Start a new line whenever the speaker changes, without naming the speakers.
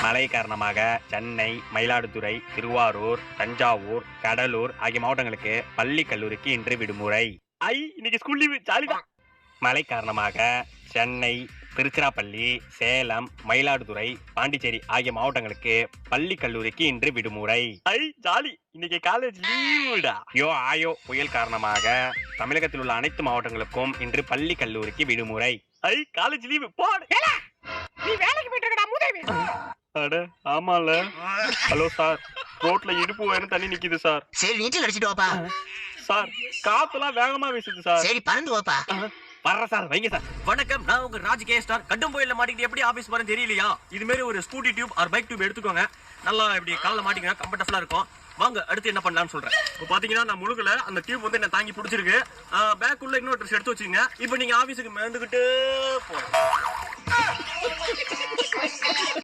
மழை காரணமாக சென்னை, மயிலாடுதுறை, திருவாரூர், தஞ்சாவூர், கடலூர் ஆகிய மாவட்டங்களுக்கு பள்ளி கல்லூரிக்கு இன்று விடுமுறை. இன்னைக்கு ஸ்கூல் லீவு ஜாலிதான். மழை காரணமாக சென்னை, திருச்சிராப்பள்ளி, சேலம், மயிலாடுதுறை, பாண்டிச்சேரி ஆகிய மாவட்டங்களுக்கு பள்ளி கல்லூரிக்கு இன்று விடுமுறை. ஜாலி, இன்னைக்கு காலேஜ் லீவுடா. ஆயோ புயல் காரணமாக தமிழகத்தில் உள்ள அனைத்து மாவட்டங்களுக்கும் இன்று பள்ளி கல்லூரிக்கு விடுமுறை. காலேஜ் லீவு போடு.
நீ வேலைக்கு போயிட்டு இருக்கடா மூதேவி.
அட ஆமால. ஹலோ சார், ரோட்ல இடுப்பு உயரம் தண்ணி நிக்குது சார்.
சரி நீச்சல் அடிச்சிட்டு வாப்பா.
சார் காத்தெல்லாம் வேகமா வீசுது சார்.
சரி பறந்து வாப்பா.
வர்ற சார், வைங்க சார்.
வணக்கம், நான் உங்க ராஜ் கே ஸ்டார். கட்டும் புயல்ல மாட்டிக்கிட்டு எப்படி ஆபீஸ் போறேன்னு தெரியலையா? இது மாதிரி ஒரு scooty tube or bike tube எடுத்துக்கோங்க. நல்லா இப்படி காலில் மாட்டிங்கன்னா கம்ஃபர்டபுளா இருக்கும். வாங்க அடுத்து என்ன பண்ணலாம்னு சொல்றேன். இப்போ பாத்தீங்கன்னா நான் முழுகல, அந்த டியூப் வந்து என்ன தாங்கி பிடிச்சிருக்கு. பேக் உள்ள இன்னொரு ட்ரெஸ் எடுத்து வச்சுங்க. இப்போ நீங்க ஆபீஸுக்கு மேந்துக்கிட்டு போறோம்.